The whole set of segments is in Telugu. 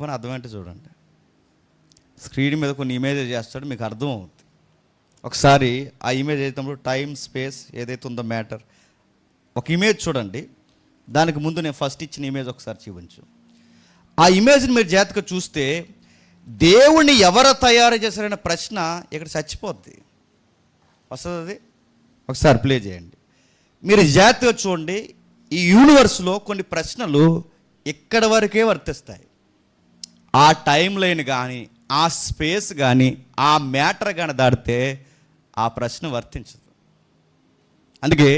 మన అర్థం ఏంటో చూడండి. స్క్రీన్ మీద కొన్ని ఇమేజెస్ చేస్తాడు, మీకు అర్థం అవుతుంది. ఒకసారి ఆ ఇమేజ్ అయితే టైం స్పేస్ ఏదైతే ఉందో మ్యాటర్, ఒక ఇమేజ్ చూడండి. దానికి ముందు నేను ఫస్ట్ ఇచ్చిన ఇమేజ్ ఒకసారి చూపించు. ఆ ఇమేజ్ని మీరు జాగ్రత్తగా చూస్తే దేవుణ్ణి ఎవరు తయారు చేశారనే ప్రశ్న ఇక్కడ చచ్చిపోద్ది. వస్తుంది అది, ఒకసారి ప్లే చేయండి. మీరు జాగ్రత్తగా చూడండి. ఈ యూనివర్స్లో కొన్ని ప్రశ్నలు ఇక్కడ వరకే వర్తిస్తాయి. ఆ టైం లైన్ కానీ, ఆ స్పేస్ కానీ, ఆ మ్యాటర్ కానీ దాటితే ఆ ప్రశ్న వర్తించదు. అందుకే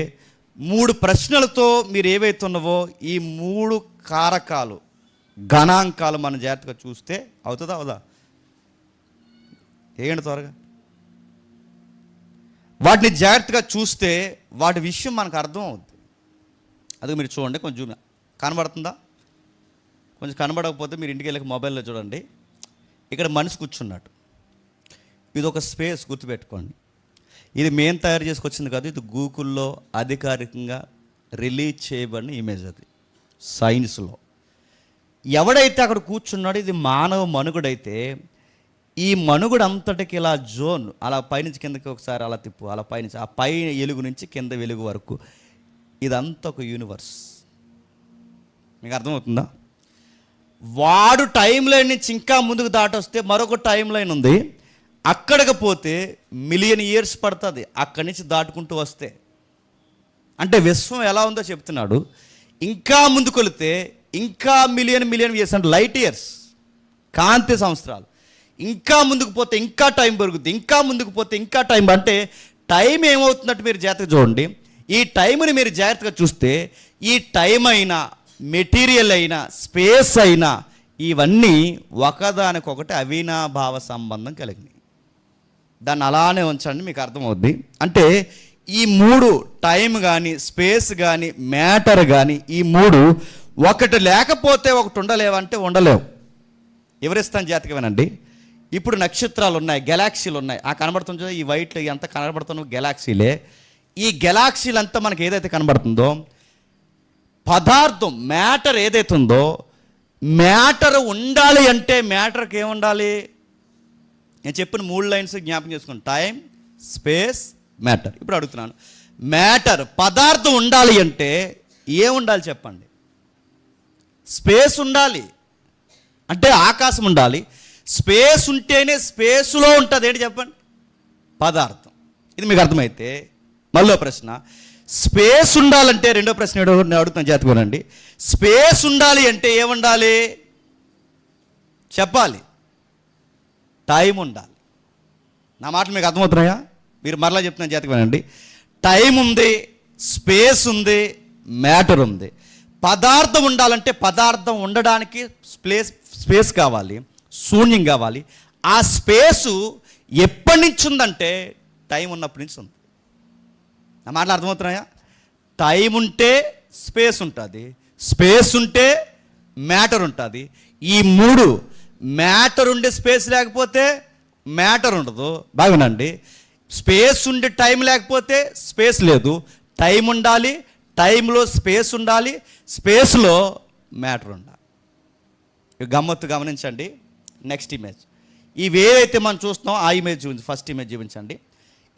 3 ప్రశ్నలతో మీరు ఏవైతే ఉన్నావో ఈ 3 కారకాలు, గణాంకాలు మనం జాగ్రత్తగా చూస్తే అవుతుందా అవుదా? ఏంటి త్వరగా వాటిని జాగ్రత్తగా చూస్తే వాటి విషయం మనకు అర్థం అవుతుంది. అది మీరు చూడండి, కొంచెం కనబడుతుందా? కొంచెం కనబడకపోతే మీరు ఇంటికి వెళ్ళక మొబైల్లో చూడండి. ఇక్కడ మనిషి కూర్చున్నాడు. ఇది ఒక స్పేస్, గుర్తుపెట్టుకోండి. ఇది మేము తయారు చేసుకొచ్చింది కాదు, ఇది గూగుల్లో అధికారికంగా రిలీజ్ చేయబడిన ఇమేజ్. అది సైన్స్లో ఎవడైతే అక్కడ కూర్చున్నాడో ఇది మానవ మనుగుడైతే ఈ మనుగుడు అంతటికి ఇలా జోన్ అలా పైనుంచి కిందకి ఒకసారి అలా తిప్పు, అలా పైనుంచి ఆ పై ఎలుగు నుంచి కింద వెలుగు వరకు ఇదంతా ఒక యూనివర్స్. మీకు అర్థమవుతుందా? వాడు టైం లైన్ నుంచి ఇంకా ముందుకు దాటొస్తే మరొక టైం లైన్ ఉంది. అక్కడికి పోతే మిలియన్ ఇయర్స్ పడుతుంది అక్కడి నుంచి దాటుకుంటూ వస్తే. అంటే విశ్వం ఎలా ఉందో చెప్తున్నాడు. ఇంకా ముందుకు వెళితే ఇంకా మిలియన్ ఇయర్స్, అంటే లైట్ ఇయర్స్, కాంతి సంవత్సరాలు. ఇంకా ముందుకు పోతే ఇంకా టైం పెరుగుద్ది, ఇంకా ముందుకు పోతే ఇంకా టైం. అంటే టైం ఏమవుతున్నట్టు మీరు జాగ్రత్తగా చూడండి. ఈ టైంని మీరు జాగ్రత్తగా చూస్తే ఈ టైం అయినా, మెటీరియల్ అయినా, స్పేస్ అయినా ఇవన్నీ ఒకదానికొకటి అవినాభావ సంబంధం కలిగినాయి. దాన్ని అలానే ఉంచండి, మీకు అర్థమవుద్ది. అంటే ఈ 3 టైం కానీ, స్పేస్ కానీ, మ్యాటర్ కానీ, ఈ 3 ఒకటి లేకపోతే ఒకటి ఉండలేవంటే ఉండలేవు. ఎవరిస్తాను జాతక వినండి. ఇప్పుడు నక్షత్రాలు ఉన్నాయి, గెలాక్సీలు ఉన్నాయి. ఆ కనబడుతుందో ఈ వైట్లో ఎంత కనబడుతున్న గెలాక్సీలే. ఈ గెలాక్సీలంతా మనకి ఏదైతే కనబడుతుందో పదార్థం, మ్యాటర్ ఏదైతే ఉందో, మ్యాటర్ ఉండాలి అంటే మ్యాటర్కి ఏముండాలి? నేను చెప్పిన 3 లైన్స్ జ్ఞాపకం చేసుకోండి. Time, space, matter. ఇప్పుడు అడుగుతున్నాను, మ్యాటర్ పదార్థం ఉండాలి అంటే ఏముండాలి చెప్పండి? స్పేస్ ఉండాలి, అంటే ఆకాశం ఉండాలి. స్పేస్ ఉంటేనే స్పేస్లో ఉంటుంది. ఏంటి చెప్పండి? పదార్థం. ఇది మీకు అర్థమైతే మళ్ళీ ప్రశ్న, స్పేస్ ఉండాలంటే రెండో ప్రశ్న అడుగుతాను జాతకోనండి. స్పేస్ ఉండాలి అంటే ఏముండాలి చెప్పాలి? టైం ఉండాలి. నా మాటలు మీకు అర్థమవుతున్నాయా? మీరు మరలా చెప్తున్నాను జాతకోనండి. టైం ఉంది, స్పేస్ ఉంది, మ్యాటర్ ఉంది. పదార్థం ఉండాలంటే పదార్థం ఉండడానికి స్పేస్ కావాలి, శూన్యం కావాలి. ఆ స్పేసు ఎప్పటి నుంచి ఉందంటే టైం ఉన్నప్పటి నుంచి ఉంది. నా మాటలు అర్థమవుతున్నాయా? టైం ఉంటే స్పేస్ ఉంటుంది, స్పేస్ ఉంటే మ్యాటర్ ఉంటుంది. ఈ 3 మ్యాటర్ ఉండే స్పేస్ లేకపోతే మ్యాటర్ ఉండదు. బాగునండి. స్పేస్ ఉండే టైం లేకపోతే స్పేస్ లేదు. టైం ఉండాలి, టైంలో స్పేస్ ఉండాలి, స్పేస్లో మ్యాటర్ ఉండాలి. గమ్మత్తు గమనించండి. Next image. ఇవి ఏదైతే మనం చూస్తున్నామో ఆ ఇమేజ్ చూపించి, ఫస్ట్ ఇమేజ్ చూపించండి.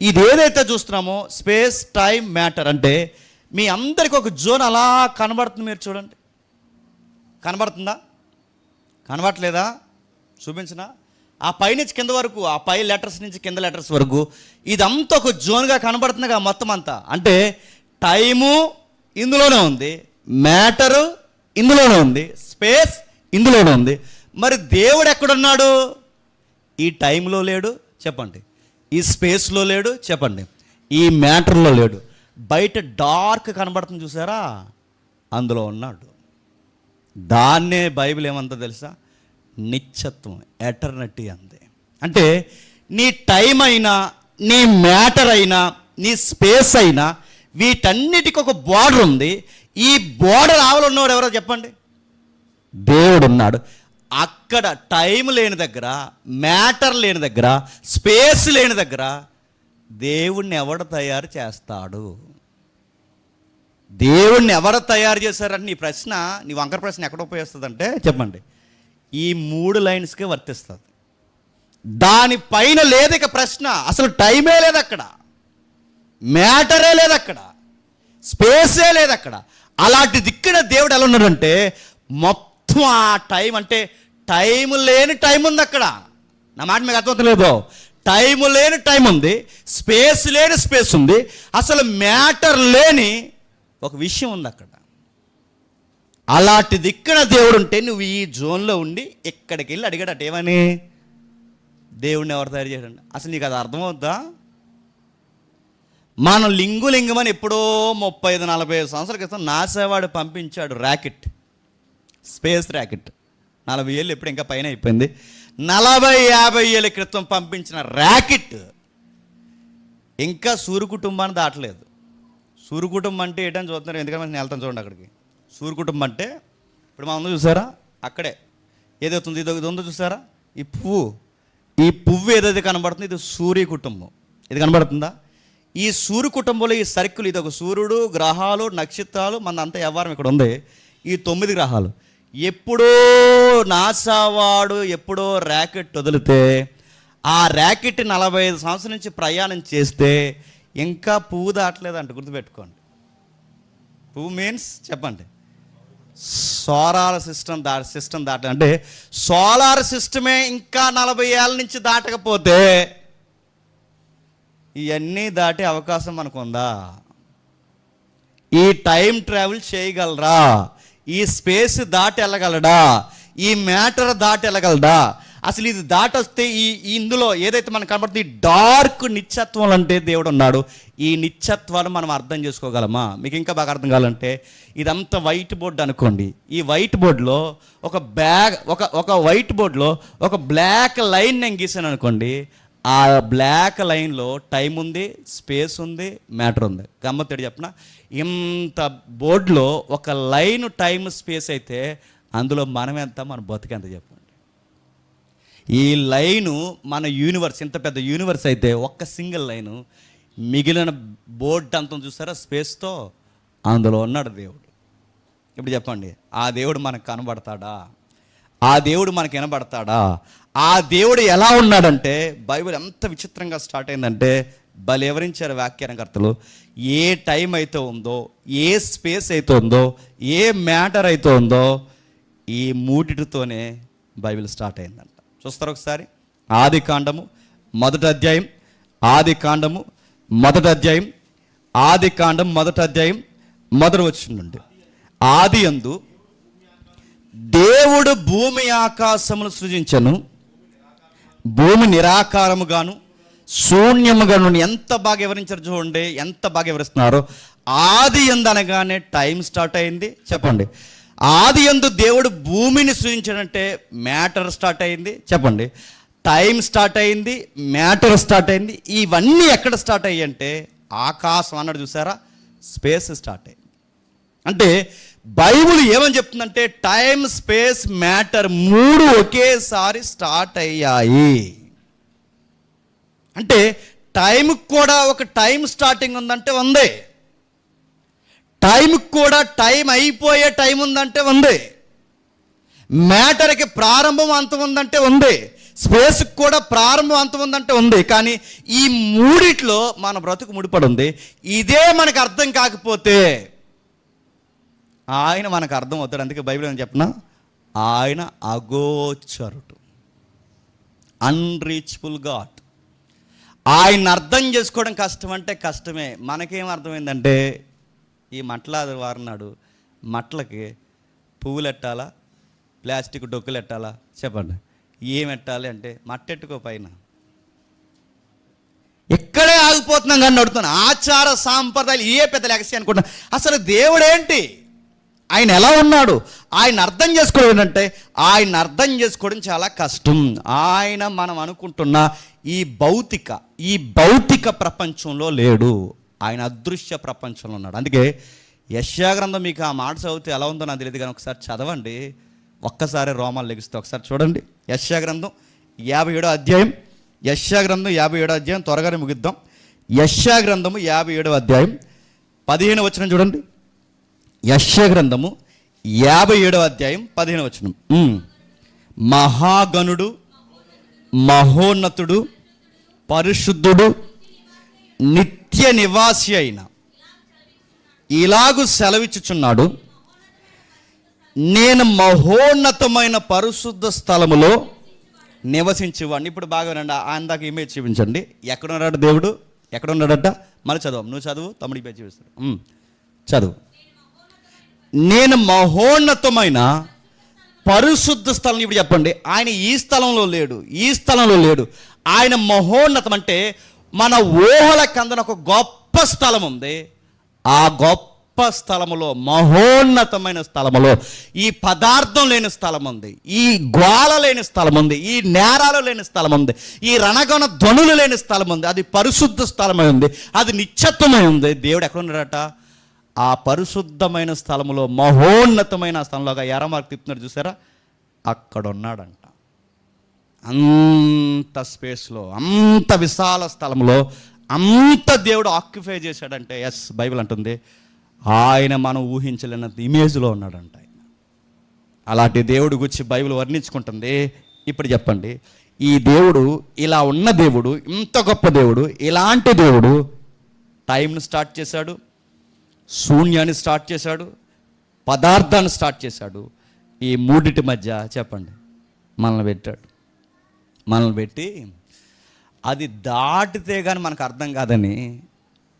ఇది ఏదైతే చూస్తున్నామో స్పేస్, టైం, మ్యాటర్ అంటే మీ అందరికీ ఒక జోన్ అలా కనబడుతుంది. మీరు చూడండి, కనబడుతుందా? కనబడట్లేదా? చూపించిన ఆ పై నుంచి కింద వరకు, ఆ పై లెటర్స్ నుంచి కింద లెటర్స్ వరకు ఇదంతా ఒక జోన్గా కనబడుతుందిగా మొత్తం అంతా. అంటే టైము ఇందులోనే ఉంది, మ్యాటరు ఇందులోనే ఉంది, స్పేస్ ఇందులోనే ఉంది. మరి దేవుడు ఎక్కడున్నాడు? ఈ టైంలో లేడు చెప్పండి, ఈ స్పేస్లో లేడు చెప్పండి, ఈ మ్యాటర్లో లేడు. బయట డార్క్ కనబడుతుంది చూసారా, అందులో ఉన్నాడు. దాన్నే బైబిల్ ఏమంతా తెలుసా? నిత్యత్వం, ఎటర్నిటీ అంది. అంటే నీ టైం అయినా, నీ మ్యాటర్ అయినా, నీ స్పేస్ అయినా వీటన్నిటికి ఒక బోర్డర్ ఉంది. ఈ బోర్డర్ ఆవలు ఉన్నవాడు ఎవరో చెప్పండి? దేవుడు ఉన్నాడు. అక్కడ టైం లేని దగ్గర, మ్యాటర్ లేని దగ్గర, స్పేస్ లేని దగ్గర దేవుణ్ణి ఎవడు తయారు చేస్తాడు? దేవుణ్ణి ఎవరు తయారు చేశారంటే నీ ప్రశ్న, నీ వంకర ప్రశ్న ఎక్కడ ఉపయోగిస్తుందంటే చెప్పండి, ఈ 3 లైన్స్కే వర్తిస్తుంది. దానిపైన లేదు ఇక ప్రశ్న. అసలు టైమే లేదు అక్కడ, మ్యాటరే లేదు అక్కడ, స్పేసే లేదు అక్కడ. అలాంటి దిక్కున దేవుడు ఎలా ఉన్నాడంటే మొత్తం ఆ టైం అంటే టైం లేని టైం ఉంది అక్కడ. నా మాట మీకు అర్థమవుతలేదు. టైం లేని టైం ఉంది, స్పేస్ లేని స్పేస్ ఉంది, అసలు మ్యాటర్ లేని ఒక విషయం ఉంది అక్కడ. అలాంటి దిక్కున దేవుడు ఉంటే నువ్వు ఈ జోన్లో ఉండి ఎక్కడికి వెళ్ళి అడిగాడట ఏమని, దేవుడిని ఎవరు తయారు చేయడండి. అసలు నీకు అది అర్థమవుద్దా? మనం లింగులింగమని ఎప్పుడో 35-40 సంవత్సరాల క్రితం నాసావాడు పంపించాడు ర్యాకెట్, స్పేస్ ర్యాకెట్. 40 ఏళ్ళు ఎప్పుడు ఇంకా పైన అయిపోయింది. 40-50 ఏళ్ళ క్రితం పంపించిన ర్యాకెట్ ఇంకా సూర్య కుటుంబాన్ని దాటలేదు. సూర్య కుటుంబం అంటే ఏంటని చూస్తున్నారు, ఎందుకంటే నేను వెళ్తాను చూడండి అక్కడికి. సూర్య కుటుంబం అంటే ఇప్పుడు మా ఉందో చూసారా, అక్కడే ఏదవుతుంది, ఇది ఉందో చూసారా, ఈ పువ్వు ఏదైతే కనబడుతుంది ఇది సూర్య కుటుంబం. ఇది కనబడుతుందా? ఈ సూర్య కుటుంబంలో ఈ సర్కిల్, ఇది ఒక సూర్యుడు, గ్రహాలు, నక్షత్రాలు, మన అంతా వ్యవహారం ఇక్కడ ఉంది. ఈ 9 గ్రహాలు. ఎప్పుడో నాసావాడు ఎప్పుడో ర్యాకెట్ వదిలితే ఆ ర్యాకెట్ 45 సంవత్సరాల నుంచి ప్రయాణం చేస్తే ఇంకా పువ్వు దాటలేదంట. గుర్తుపెట్టుకోండి. పువ్వు మీన్స్ చెప్పండి, సోలార్ సిస్టమ్ దాట అంటే సోలార్ సిస్టమే ఇంకా 40 ఏళ్ళ నుంచి దాటకపోతే ఇవన్నీ దాటే అవకాశం మనకు ఉందా? ఈ టైం ట్రావెల్ చేయగలరా? ఈ స్పేస్ దాటి వెళ్ళగలడా? ఈ మ్యాటర్ దాటి వెళ్ళగలడా? అసలు ఇది దాటొస్తే ఇందులో ఏదైతే మనకు కనబడుతుంది ఈ డార్క్ నిత్యత్వం అంటే దేవుడు ఉన్నాడు. ఈ నిత్యత్వాన్ని మనం అర్థం చేసుకోగలమా? మీకు ఇంకా బాగా అర్థం కావాలంటే ఇదంతా వైట్ బోర్డు అనుకోండి. ఈ వైట్ బోర్డులో ఒక వైట్ బోర్డులో ఒక బ్లాక్ లైన్ నేను గీసాను అనుకోండి. ఆ బ్లాక్ లైన్లో టైం ఉంది, స్పేస్ ఉంది, మ్యాటర్ ఉంది. గమ్మత్తడి చెప్పిన, ఇంత బోర్డులో ఒక లైన్ టైం స్పేస్ అయితే అందులో మనం ఎంత, మన బతుకెంత చెప్పండి. ఈ లైను మన యూనివర్స్, ఇంత పెద్ద యూనివర్స్ అయితే ఒక్క సింగిల్ లైను, మిగిలిన బోర్డు అంతా చూసారా స్పేస్తో, అందులో ఉన్నాడు దేవుడు. ఇప్పుడు చెప్పండి, ఆ దేవుడు మనకు కనబడతాడా? ఆ దేవుడు మనకు వినబడతాడా? ఆ దేవుడు ఎలా ఉన్నాడంటే బైబిల్ ఎంత విచిత్రంగా స్టార్ట్ అయిందంటే భలే వివరించారు వ్యాఖ్యానకర్తలు. ఏ టైం అయితే ఉందో, ఏ స్పేస్ అయితే ఉందో, ఏ మ్యాటర్ అయితే ఉందో, ఈ మూడిటితోనే బైబిల్ స్టార్ట్ అయిందంట. చూస్తారు ఒకసారి. ఆది కాండము మొదటి అధ్యాయం మొదటి వచనం నుండి. ఆది యందు దేవుడు భూమి ఆకాశమును సృజించెను, భూమి నిరాకారముగాను శూన్యముగాను. ఎంత బాగా వివరించారు చూడండి, ఎంత బాగా వివరిస్తున్నారు. ఆది యందు అనగానే టైం స్టార్ట్ అయింది. చెప్పండి, ఆది యందు దేవుడు భూమిని సృజించాడంటే మ్యాటర్ స్టార్ట్ అయింది. చెప్పండి, టైం స్టార్ట్ అయింది, మ్యాటర్ స్టార్ట్ అయింది. ఇవన్నీ ఎక్కడ స్టార్ట్ అయ్యి అంటే ఆకాశం అన్నాడు చూసారా, స్పేస్ స్టార్ట్ అయింది. అంటే బైబిల్ ఏమని చెప్తుందంటే టైం, స్పేస్, మ్యాటర్ 3 ఒకేసారి స్టార్ట్ అయ్యాయి. అంటే టైంకి కూడా ఒక టైం స్టార్టింగ్ ఉందంటే ఉంది, టైంకి కూడా టైం అయిపోయే టైం ఉందంటే ఉంది, మ్యాటర్కి ప్రారంభం అంతం ఉందంటే ఉంది, స్పేస్కి కూడా ప్రారంభం అంతం ఉందంటే ఉంది. కానీ ఈ మూడిట్లో మన బ్రతుకు ముడిపడి ఉంది. ఇదే మనకు అర్థం కాకపోతే ఆయన మనకు అర్థం అవుతాడు. అందుకే బైబిల్ అని చెప్పిన, ఆయన అగోచరుడు, అన్రీచబుల్ గాడ్. ఆయన అర్థం చేసుకోవడం కష్టం అంటే కష్టమే. మనకేం అర్థమైందంటే ఈ మట్లాది వారినాడు మట్లకి పువ్వులు ఎట్టాలా, ప్లాస్టిక్ డొక్కులు ఎట్టాలా? చెప్పండి, ఏం ఎట్టాలి అంటే మట్టెట్టుకో పైన. ఎక్కడే ఆగిపోతున్నాం కానీ నడుతున్నాం. ఆచార సాంప్రదాయాలు ఏ పెద్ద లెగసీ అనుకుంటున్నాం. అసలు దేవుడేంటి, ఆయన ఎలా ఉన్నాడు, ఆయన అర్థం చేసుకోవడం ఏంటంటే ఆయన అర్థం చేసుకోవడం చాలా కష్టం. ఆయన మనం అనుకుంటున్న ఈ భౌతిక ప్రపంచంలో లేడు, ఆయన అదృశ్య ప్రపంచంలో ఉన్నాడు. అందుకే యెషయా గ్రంథం, మీకు ఆ మాట చదివితే ఎలా ఉందో నాకు తెలియదు కానీ ఒకసారి చదవండి. ఒక్కసారి రోమాలు లెగిస్తే ఒకసారి చూడండి. యెషయా గ్రంథం 57వ అధ్యాయం, యెషయా గ్రంథం 57వ అధ్యాయం, త్వరగానే ముగిద్దాం. యెషయా గ్రంథము 57వ అధ్యాయం 15వ వచనం చూడండి. యెషయా గ్రంథము 57వ అధ్యాయం 15వ వచనం. మహాగణుడు, మహోన్నతుడు, పరిశుద్ధుడు, నిత్య నివాసి అయిన ఇలాగు సెలవిచ్చుచున్నాడు, నేను మహోన్నతమైన పరిశుద్ధ స్థలములో నివసించేవాడిని. ఇప్పుడు బాగా వినండి, ఆయన దాకా ఇమేజ్ చూపించండి. ఎక్కడున్నాడు దేవుడు? ఎక్కడ ఉన్నాడట? మళ్ళీ చదువు, నువ్వు చదువు, తమ్ముడికి ఇమేజ్ చూపిస్తాడు. చదువు. నేను మహోన్నతమైన పరిశుద్ధ స్థలం. ఇప్పుడు చెప్పండి, ఆయన ఈ స్థలంలో లేడు, ఈ స్థలంలో లేడు. ఆయన మహోన్నతం అంటే మన ఊహలకు అందని ఒక గొప్ప స్థలం ఉంది. ఆ గొప్ప స్థలములో, మహోన్నతమైన స్థలములో ఈ పదార్థం లేని స్థలం ఉంది, ఈ గ్వాల లేని స్థలం ఉంది, ఈ నేరాలు లేని స్థలం ఉంది, ఈ రణగొన ధ్వనులు లేని స్థలం ఉంది. అది పరిశుద్ధ స్థలమై ఉంది, అది నిత్యత్వమై ఉంది. దేవుడు ఎక్కడ ఉన్నాడట? ఆ పరిశుద్ధమైన స్థలములో, మహోన్నతమైన స్థలంలో. ఎరమార్క్ తిప్పుతున్నారు చూసారా? అక్కడ ఉన్నాడంట. అంత స్పేస్లో, అంత విశాల స్థలంలో అంత దేవుడు ఆక్యుపై చేశాడంటే, ఎస్, బైబిల్ అంటుంది ఆయన మనం ఊహించలేనంత ఇమేజ్లో ఉన్నాడంట. ఆయన అలాంటి దేవుడు గురించి బైబిల్ వర్ణించుకుంటుంది. ఇప్పుడు చెప్పండి, ఈ దేవుడు, ఇలా ఉన్న దేవుడు, ఇంత గొప్ప దేవుడు, ఇలాంటి దేవుడు టైంను స్టార్ట్ చేశాడు, శూన్యాన్ని స్టార్ట్ చేశాడు, పదార్థాన్ని స్టార్ట్ చేశాడు. ఈ మూడిటి మధ్య చెప్పండి మనల్ని పెట్టాడు. మనల్ని పెట్టి అది దాటితే కానీ మనకు అర్థం కాదని,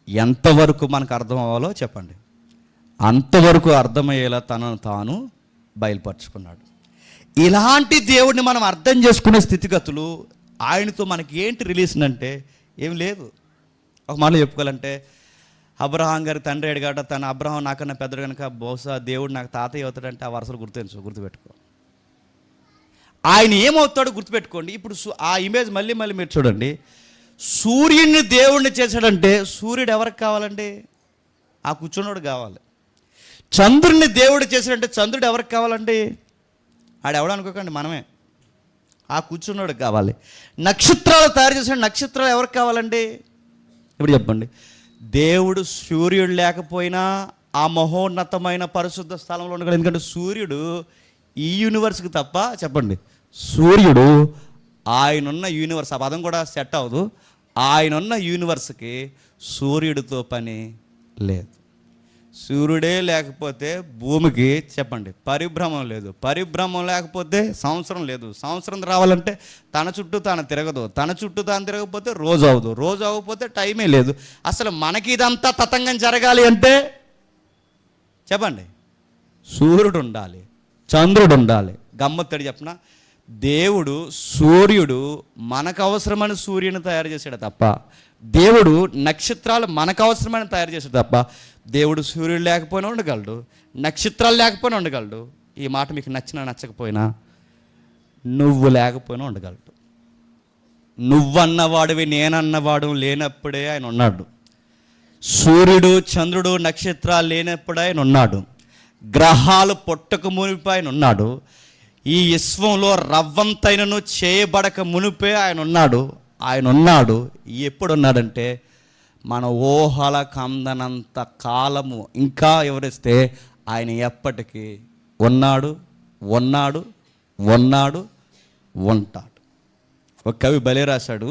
ఎంతవరకు మనకు అర్థం అవ్వాలో చెప్పండి, అంతవరకు అర్థమయ్యేలా తనను తాను బయలుపరుచుకున్నాడు. ఇలాంటి దేవుడిని మనం అర్థం చేసుకునే స్థితిగతులు, ఆయనతో మనకి ఏంటి రిలేషన్ అంటే ఏం లేదు. ఒక మాటలో చెప్పుకోవాలంటే, అబ్రహాం గారి తండ్రి అడిగాట, తన అబ్రహాం నాకన్నా పెద్దడు కనుక బహుశా దేవుడు నాకు తాతయ్య అవుతాడంటే ఆ వరుసలు గుర్తుపెట్టుకో. ఆయన ఏమవుతాడో గుర్తుపెట్టుకోండి. ఇప్పుడు ఆ ఇమేజ్ మళ్ళీ మీరు చూడండి. సూర్యుడిని దేవుడిని చేశాడంటే సూర్యుడు ఎవరికి కావాలండి? ఆ కూర్చున్నోడు కావాలి. చంద్రుడిని దేవుడు చేశాడంటే చంద్రుడు ఎవరికి కావాలండి? ఆడెవడ అనుకోకండి, మనమే. ఆ కూర్చున్నోడు కావాలి. నక్షత్రాలు తయారు చేసిన నక్షత్రాలు ఎవరికి కావాలండి? ఇప్పుడు చెప్పండి. దేవుడు సూర్యుడు లేకపోయినా ఆ మహోన్నతమైన పరిశుద్ధ స్థలంలో ఉండగలడు. ఎందుకంటే సూర్యుడు ఈ యూనివర్స్కి తప్ప, చెప్పండి, సూర్యుడు ఆయనున్న యూనివర్స్, ఆ పదం కూడా సెట్ అవ్వదు, ఆయనున్న యూనివర్స్కి సూర్యుడితో పని లేదు. సూర్యుడే లేకపోతే భూమికి, చెప్పండి, పరిభ్రమం లేదు. పరిభ్రమం లేకపోతే సంవత్సరం లేదు. సంవత్సరం రావాలంటే తన చుట్టూ తాను తిరగదు. తన చుట్టూ తాను తిరగకపోతే రోజు అవ్వదు. రోజు అవ్వకపోతే టైమే లేదు. అసలు మనకి ఇదంతా తతంగం జరగాలి అంటే చెప్పండి, సూర్యుడు ఉండాలి, చంద్రుడు ఉండాలి. గమ్మత్తడి చెప్పిన, దేవుడు సూర్యుడు మనకు అవసరమైన సూర్యుని తయారు చేశాడు తప్ప, దేవుడు నక్షత్రాలు మనకు అవసరమైన తయారు చేశాడు తప్ప, దేవుడు సూర్యుడు లేకపోయినా ఉండగలడు, నక్షత్రాలు లేకపోయినా ఉండగలడు. ఈ మాట మీకు నచ్చినా నచ్చకపోయినా, నువ్వు లేకపోయినా ఉండగలడు. నువ్వన్నవాడివి నేనన్నవాడు లేనప్పుడే ఆయన ఉన్నాడు. సూర్యుడు, చంద్రుడు, నక్షత్రాలు లేనప్పుడే ఆయన ఉన్నాడు. గ్రహాలు పొట్టక మునిపే ఆయన ఉన్నాడు. ఈ విశ్వంలో రవ్వంతైనను చేయబడక మునిపే ఆయన ఉన్నాడు. ఆయన ఉన్నాడు. ఎప్పుడు ఉన్నాడంటే మన ఊహల కందనంత కాలము ఇంకా వివరిస్తే ఆయన ఎప్పటికీ ఉన్నాడు, ఉన్నాడు, ఉన్నాడు, ఉంటాడు. ఒక కవి బలి రాశాడు.